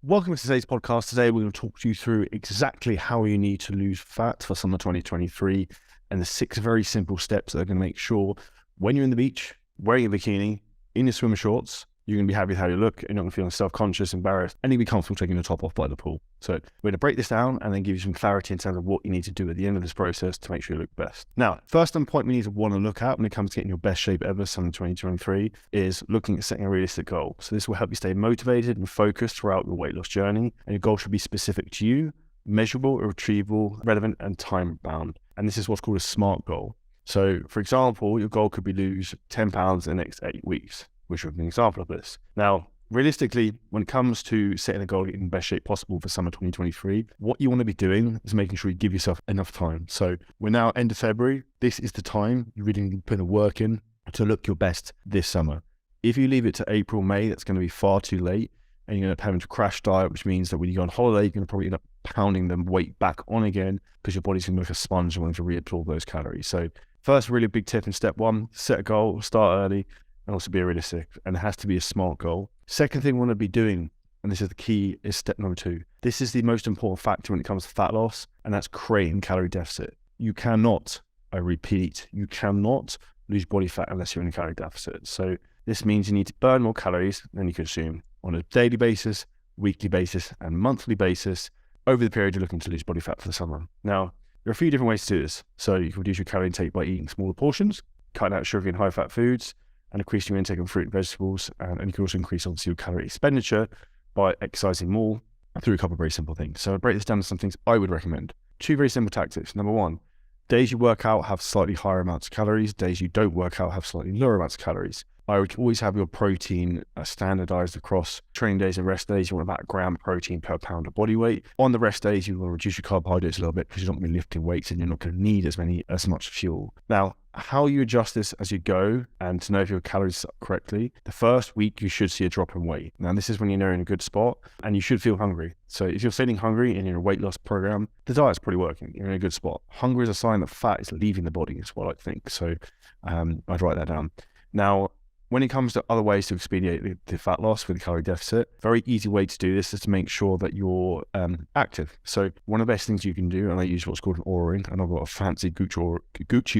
Welcome to today's podcast. Today, we're going to talk you through exactly how you need to lose fat for summer 2023 and the 6 very simple steps that are going to make sure when you're in the beach, wearing a bikini, in your swimmer shorts, you're going to be happy with how you look. You're not going to feel self-conscious, embarrassed, and you'll be comfortable taking your top off by the pool. So we're going to break this down and then give you some clarity in terms of what you need to do at the end of this process to make sure you look best. Now, first point we need to want to look at when it comes to getting your best shape ever summer 2023 is looking at setting a realistic goal. So this will help you stay motivated and focused throughout your weight loss journey. And your goal should be specific to you, measurable, achievable, relevant, and time-bound. And this is what's called a SMART goal. So, for example, your goal could be lose 10 pounds in the next 8 weeks, which would be an example of this. Now, realistically, when it comes to setting a goal in the best shape possible for summer 2023, what you want to be doing is making sure you give yourself enough time. So we're now end of February. This is the time you really need to put the work in to look your best this summer. If you leave it to April, May, that's going to be far too late. And you're going to end up having to crash diet, which means that when you go on holiday, you're going to probably end up pounding the weight back on again because your body's going to be like a sponge and wanting to reabsorb those calories. So first really big tip in step 1, set a goal, start early, and also be realistic, and it has to be a SMART goal. Second thing we want to be doing, and this is the key, is step number 2. This is the most important factor when it comes to fat loss, and that's creating calorie deficit. You cannot, I repeat, you cannot lose body fat unless you're in a calorie deficit. So this means you need to burn more calories than you consume on a daily basis, weekly basis, and monthly basis over the period you're looking to lose body fat for the summer. Now, there are a few different ways to do this. So you can reduce your calorie intake by eating smaller portions, cutting out sugar and high-fat foods, and increasing your intake of fruit and vegetables. And you can also increase, obviously, your calorie expenditure by exercising more through a couple of very simple things. So I'll break this down to some things I would recommend. 2 very simple tactics. Number 1, days you work out have slightly higher amounts of calories. Days you don't work out have slightly lower amounts of calories. I would always have your protein standardized across training days and rest days. You want about 1 gram protein per pound of body weight. On the rest days, you want to reduce your carbohydrates a little bit because you're not going to be lifting weights and you're not going to need as much fuel. Now, how you adjust this as you go and to know if your calories are correctly, the first week you should see a drop in weight. Now, this is when you're in a good spot and you should feel hungry. So if you're feeling hungry and you're in a weight loss program, the diet's probably working. You're in a good spot. Hunger is a sign that fat is leaving the body, is what I think. So I'd write that down. Now, when it comes to other ways to expedite the fat loss with a calorie deficit, very easy way to do this is to make sure that you're active. So one of the best things you can do, and I use what's called an Oura ring, and I've got a fancy Gucci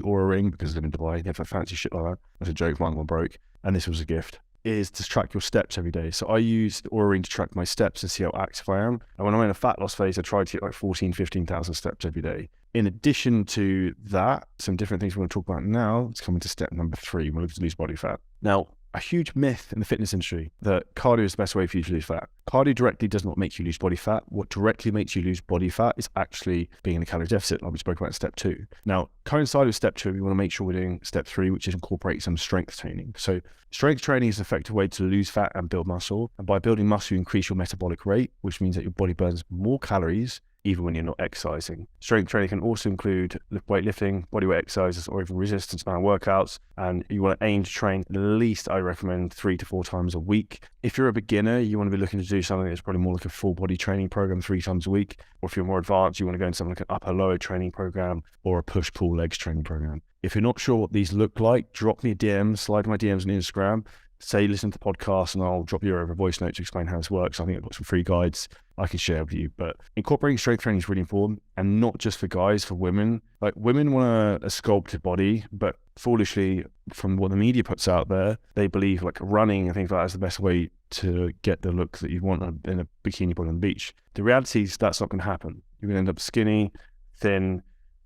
Oura ring because I live in Dubai. They have a fancy shit like that. That's a joke, mine one broke, and this was a gift, is to track your steps every day. So I use the Oura ring to track my steps and see how active I am. And when I'm in a fat loss phase, I try to get like 14, 15,000 steps every day. In addition to that, some different things we're going to talk about now. Let's come into step number 3. We're looking to lose body fat. Now, a huge myth in the fitness industry that cardio is the best way for you to lose fat. Cardio directly does not make you lose body fat. What directly makes you lose body fat is actually being in a calorie deficit, like we spoke about in step 2. Now, coincided with step 2, we want to make sure we're doing step 3, which is incorporate some strength training. So strength training is an effective way to lose fat and build muscle. And by building muscle, you increase your metabolic rate, which means that your body burns more calories even when you're not exercising. Strength training can also include weightlifting, bodyweight exercises, or even resistance band workouts. And you want to aim to train at least, I recommend, 3 to 4 times a week. If you're a beginner, you want to be looking to do something that's probably more like a full body training program 3 times a week. Or if you're more advanced, you want to go into something like an upper lower training program or a push pull legs training program. If you're not sure what these look like, drop me a DM, slide my DMs on Instagram. Say listen to the podcast and I'll drop you over a voice note to explain how this works. I think I've got some free guides I can share with you. But incorporating strength training is really important, and not just for guys, for women. Like, women want a sculpted body, but foolishly, from what the media puts out there, they believe like running and things like that is the best way to get the look that you want in a bikini body on the beach. The reality is that's not going to happen. You're going to end up skinny, thin,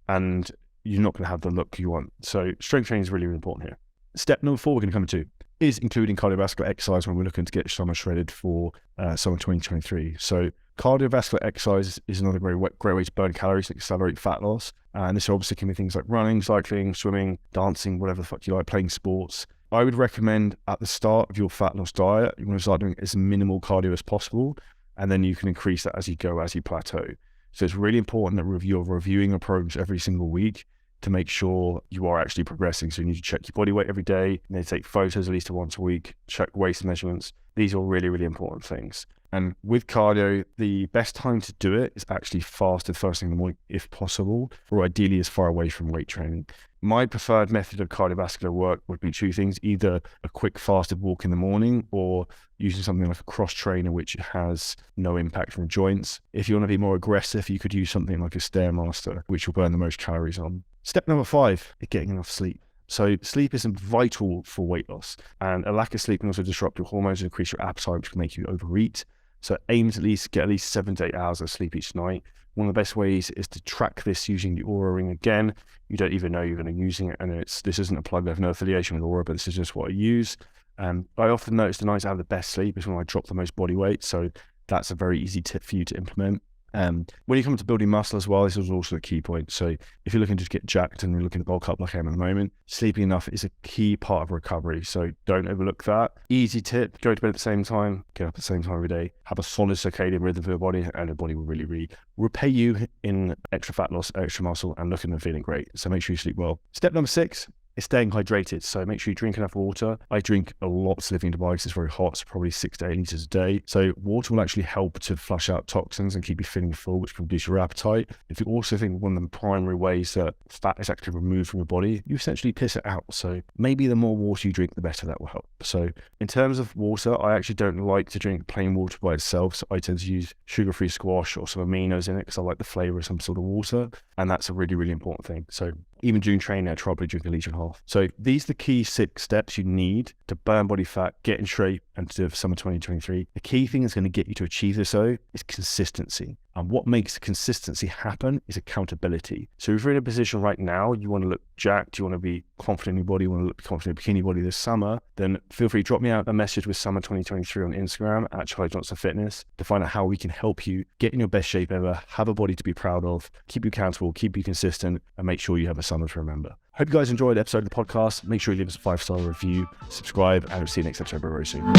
and you're not going to have the look you want. So strength training is really, really important here. Step number 4 we're going to come to is including cardiovascular exercise when we're looking to get summer shredded for summer 2023. So cardiovascular exercise is another great way to burn calories and accelerate fat loss. And this obviously can be things like running, cycling, swimming, dancing, whatever the fuck you like, playing sports. I would recommend at the start of your fat loss diet, you want to start doing as minimal cardio as possible, and then you can increase that as you go, as you plateau. So it's really important that you're reviewing your programs every single week to make sure you are actually progressing. So you need to check your body weight every day, and then take photos at least once a week, check waist measurements. These are really, really important things. And with cardio, the best time to do it is actually fasted first thing in the morning if possible, or ideally as far away from weight training. my preferred method of cardiovascular work would be two things: either a quick fasted walk in the morning, or using something like a cross trainer, which has no impact from joints. If you want to be more aggressive, you could use something like a Stairmaster, which will burn the most calories on. Step number 5 is getting enough sleep. So sleep is vital for weight loss, and a lack of sleep can also disrupt your hormones and increase your appetite, which can make you overeat. So aim to get at least 7 to 8 hours of sleep each night. One of the best ways is to track this using the Oura Ring. Again, you don't even know you're going to be using it, and this isn't a plug. I have no affiliation with Oura, but this is just what I use. I often notice the nights I have the best sleep is when I drop the most body weight, so that's a very easy tip for you to implement. When you come to building muscle as well, this is also a key point. So if you're looking to get jacked and you're looking to bulk up like I am at the moment, sleeping enough is a key part of recovery. So don't overlook that. Easy tip: go to bed at the same time, get up at the same time every day, have a solid circadian rhythm for your body, and your body will really repay you in extra fat loss, extra muscle, and looking and feeling great. So make sure you sleep well. Step number 6 is staying hydrated. So make sure you drink enough water. I drink a lot living in Dubai. It's very hot, so probably 6 to 8 liters a day. So water will actually help to flush out toxins and keep you feeling full, which can reduce your appetite. If you also think one of the primary ways that fat is actually removed from your body, you essentially piss it out. So maybe the more water you drink, the better that will help. So in terms of water, I actually don't like to drink plain water by itself. So I tend to use sugar-free squash or some aminos in it because I like the flavor of some sort of water. And that's a really important thing. So even during training, I probably drink a litre and a half. So these are the key 6 steps you need to burn body fat, get in shape, and to do it for summer 2023. The key thing that's going to get you to achieve this, though, is consistency. And what makes consistency happen is accountability. So if you're in a position right now, you want to look jacked, you want to be confident in your body, you want to look confident in your bikini body this summer, then feel free to drop me out a message with Summer 2023 on Instagram at Charlie Johnson Fitness to find out how we can help you get in your best shape ever, have a body to be proud of, keep you accountable, keep you consistent, and make sure you have a summer to remember. Hope you guys enjoyed the episode of the podcast. Make sure you leave us a 5-star review, subscribe, and we'll see you next episode very soon.